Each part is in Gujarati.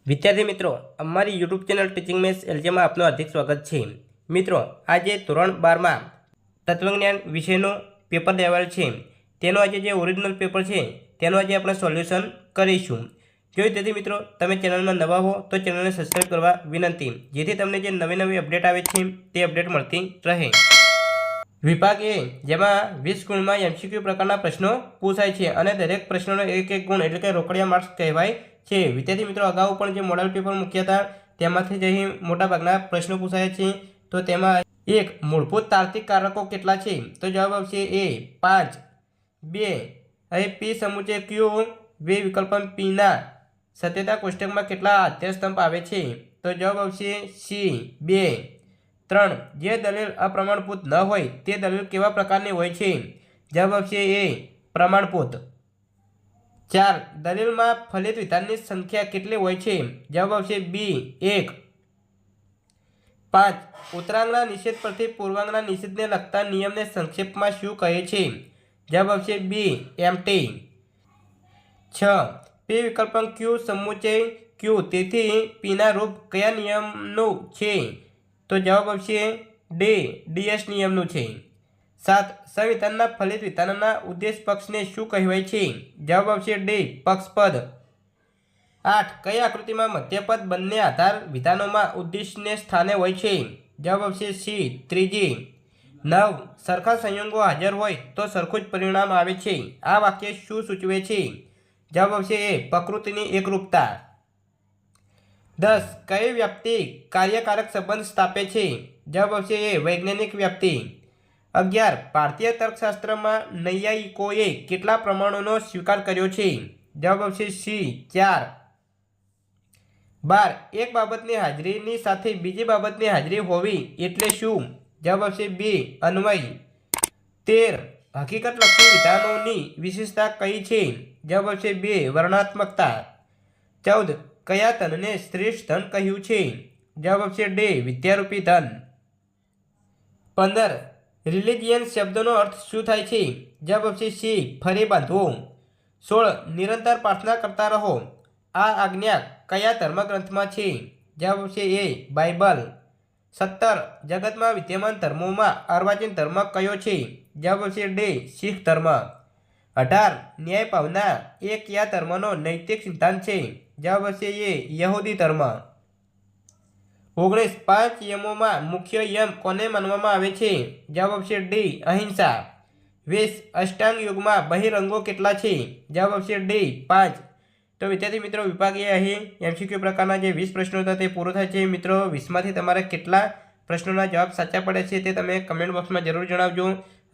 વિદ્યાર્થી મિત્રો, અમારી યુટ્યુબ ચેનલ ટીચિંગ મેથ્સ એલજીમાં આપનું હાર્દિક સ્વાગત છે। મિત્રો, આજે ધોરણ 12માં તત્વજ્ઞાન વિષયનું પેપર લેવાયેલ છે, તેનો આજે જે ઓરિજિનલ પેપર છે તેનું આજે આપણે સોલ્યુશન કરીશું। જો વિદ્યાર્થી મિત્રો તમે ચેનલમાં નવા હો તો ચેનલને સબસ્ક્રાઈબ કરવા વિનંતી, જેથી તમને જે નવી અપડેટ આવે છે તે અપડેટ મળતી રહે। વિભાગ એ, જેમાં 20 ગુણમાં એમસીક્યુ પ્રકારના પ્રશ્નો પૂછાય છે અને દરેક પ્રશ્નનો એક ગુણ એટલે કે રોકડિયા માર્ક્સ કહેવાય છે। વિદ્યાર્થી મિત્રો, અગાઉ પણ જે મોડલ પેપર મૂક્યા હતા તેમાંથી જ અહીં મોટાભાગના પ્રશ્નો પૂછાયા છે। તો તેમાં એક, મૂળભૂત તાર્કિક કારકો કેટલા છે? તો જવાબ આવશે એ 5। 2, અહીં પી સમુચય ક્યુ વે વિકલ્પ પીના સત્યતા કોષ્ટકમાં કેટલા આદ્યસ્તંભ આવે છે? તો જવાબ આવશે સી 2। 3, જે દલીલ અપ્રમાણભૂત ન હોય તે દલીલ કેવા પ્રકારની હોય છે? જવાબ આવશે એ પ્રમાણભૂત। 4, દલીલમાં ફલિત વિધાનની સંખ્યા કેટલી હોય છે? જવાબ આવશે બી 1। 5, ઉત્તરાંગના નિષેધ પરથી પૂર્વાંગના નિષેધને લગતા નિયમને સંક્ષેપમાં શું કહે છે? જવાબ આવશે બી એમટી। 6, પી વિકલ્પ ક્યુ સમુચય ક્યુ તેથી પીના રૂપ કયા નિયમનું છે? તો જવાબ આવશે ડી ડીએસ નિયમનું છે। 7, સંવિધાનના ફલિત વિધાનના ઉદ્દેશ પક્ષને શું કહેવાય છે? જવાબ આવશે ડી પક્ષપદ। 8, કઈ આકૃતિમાં મધ્યપદ બંને આધાર વિધાનોમાં ઉદ્દેશને સ્થાને હોય છે? જવાબ આવશે સી ત્રીજી। 9, સરખા સંયોગો હાજર હોય તો સરખું જ પરિણામ આવે છે, આ વાક્ય શું સૂચવે છે? જવાબ આવશે એ પ્રકૃતિની એકરૂપતા। 10, કઈ વ્યાપ્તિ કાર્યકારક સંબંધ સ્થાપે છે? જવાબ આવશે એ વૈજ્ઞાનિક વ્યાપ્તિ। 11, ભારતીય તર્કશાસ્ત્રમાં નૈયાયિકોએ કેટલા પ્રમાણોનો સ્વીકાર કર્યો છે? જવાબ આવશે સી 4। 12, એક બાબતની હાજરીની સાથે બીજી બાબતની હાજરી હોવી એટલે શું? જવાબ આવશે બી અન્વય। 13, હકીકતલક્ષી વિધાનોની વિશેષતા કઈ છે? જવાબ આવશે બે વર્ણનાત્મકતા। 14, કયા ધનને શ્રેષ્ઠ ધન કહ્યું છે? જવાબ આવશે ડી વિદ્યારૂપી ધન। 15, રિલિજિયન શબ્દનો અર્થ શું થાય છે? જવાબ આવશે સી ફરી બાંધવું। 16, નિરંતર પ્રાર્થના કરતા રહો, આ આજ્ઞા કયા ધર્મગ્રંથમાં છે? જવાબ આવશે એ બાઇબલ। 17, જગતમાં વિદ્યમાન ધર્મોમાં અર્વાચીન ધર્મ કયો છે? જવાબ આવશે ડી શીખ ધર્મ। 18, ન્યાય ભાવના એ કયા ધર્મનો નૈતિક સિદ્ધાંત છે? જવાબ આવશે એ યહૂદી ધર્મ। 19, 5 યમોમાં મુખ્ય યમ કોને માનવામાં આવે છે? જવાબ આવશે ડી અહિંસા। 20, અષ્ટાંગ યોગમાં બહિરંગો કેટલા છે? જવાબ આવશે ડી 5। તો વિદ્યાર્થી મિત્રો, વિભાગે અહીં એમસીક્યુ પ્રકારના જે 20 પ્રશ્નો હતા તે પૂરો થાય છે। મિત્રો, 20માંથી તમારે કેટલા પ્રશ્નોના જવાબ સાચા પડે છે તે તમે કમેન્ટ બોક્સમાં જરૂર જણાવજો।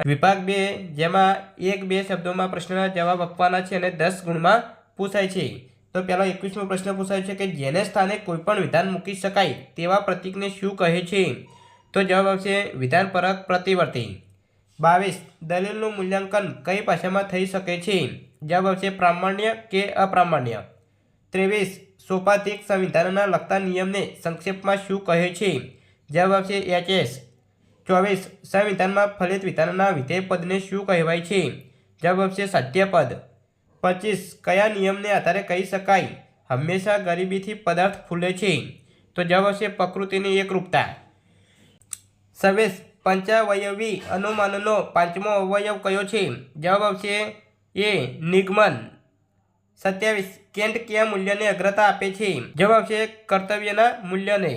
વિભાગ 2, જેમાં 1-2 શબ્દોમાં પ્રશ્નના જવાબ આપવાના છે અને 10 ગુણમાં પૂછાય છે। તો પહેલો 21મો પ્રશ્ન પૂછાય છે કે જેને સ્થાને કોઈપણ વિધાન મૂકી શકાય તેવા પ્રતીકને શું કહે છે? તો જવાબ આવશે વિધાનપરક પ્રતિવર્તી। 22, દલીલનું મૂલ્યાંકન કઈ ભાષામાં થઈ શકે છે? જવાબ આવશે પ્રામાણ્ય કે અપ્રામાણ્ય। 23, સોપાધિક સંવિધાનના લગતા નિયમને સંક્ષેપમાં શું કહે છે? જવાબ આવશે એચએસ। 24, સંવિધાનમાં ફલિત વિધાનના વિધેય પદને શું કહેવાય છે? જવાબ આવશે સાધ્યપદ। 25, કયા નિયમને આધારે કહી શકાય હંમેશા ગરીબીથી પદાર્થ ફૂલે છે? તો જવાબ આવશે પ્રકૃતિની એકરૂપતા। 26, પંચાવયવી અનુમાનનો પાંચમો અવયવ કયો છે? જવાબ આવશે એ નિગમન। 27, કેન્ટ કયા મૂલ્યને અગ્રતા આપે છે? જવાબ આવશે કર્તવ્યના મૂલ્યને।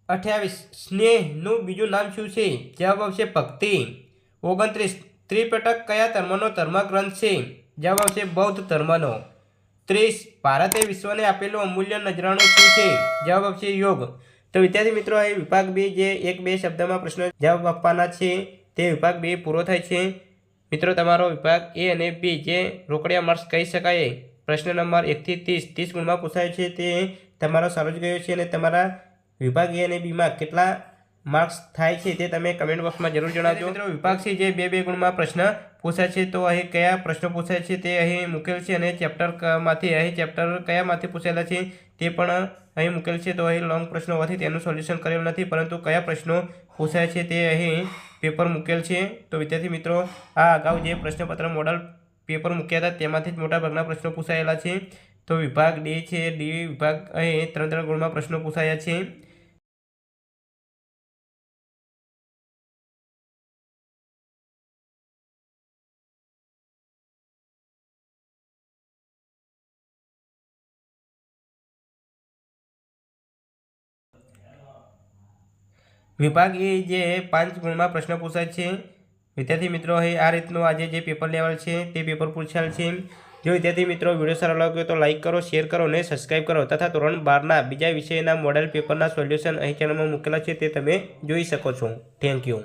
28, સ્નેહનું બીજું નામ શું છે? જવાબ આવશે ભક્તિ। 29, ત્રિપિટક કયા ધર્મનો ધર્મગ્રંથ છે? જવાબ આવશે બૌદ્ધ ધર્મનો। 30, ભારતે વિશ્વને આપેલું અમૂલ્ય નજરાણું શું છે? જવાબ આવશે યોગ। તો વિદ્યાર્થી મિત્રો, એ વિભાગ 2 જે 1-2 શબ્દમાં પ્રશ્નો જવાબ આપવાના છે તે વિભાગ 2 પૂરો થાય છે। મિત્રો, તમારો વિભાગ એ અને બી જે રોકડિયા માર્ક્સ કહી શકાય પ્રશ્ન નંબર 1 થી 30 ગુણમાં પૂછાય છે તે તમારો સારો જ ગયો છે અને તમારા વિભાગ એ અને બીમાં કેટલા માર્ક્સ થાય છે તે તમે કમેન્ટ બોક્સમાં જરૂર જણાવજો। મિત્રો, વિભાગ સી જે 2-2 ગુણમાં પ્રશ્ન પૂછાય છે તો અહીં કયા પ્રશ્નો પૂછાય છે તે અહીં મૂકેલ છે અને ચેપ્ટરમાંથી અહીં ચેપ્ટર કયામાંથી પૂછેલા છે તે પણ અહીં મૂકેલ છે। તો અહીં લોંગ પ્રશ્નો હોવાથી તેનું સોલ્યુશન કરેલ નથી, પરંતુ કયા પ્રશ્નો પૂછાય છે તે અહીં પેપર મૂકેલ છે। તો વિદ્યાર્થી મિત્રો, આ અગાઉ જે પ્રશ્નપત્ર મોડલ પેપર મૂક્યા હતા તેમાંથી જ મોટાભાગના પ્રશ્નો પૂછાયેલા છે। તો વિભાગ ડી છે, ડી વિભાગ અહીં 3 ગુણમાં પ્રશ્નો પૂછાયા છે। વિભાગ એ જે 5 ગુણમાં પ્રશ્ન પૂછાય છે। વિદ્યાર્થી મિત્રો અહીં આ રીતનું આજે જે પેપર લેવલ છે તે પેપર પૂછાયેલ છે। જો વિદ્યાર્થી મિત્રો વિડીયો સારો લાગ્યો તો લાઇક કરો, શેર કરો અને સબસ્ક્રાઇબ કરો તથા ધોરણ 12ના બીજા વિષયના મોડેલ પેપરના સોલ્યુશન અહીં ચેનલમાં મૂકેલા છે તે તમે જોઈ શકો છો। Thank you.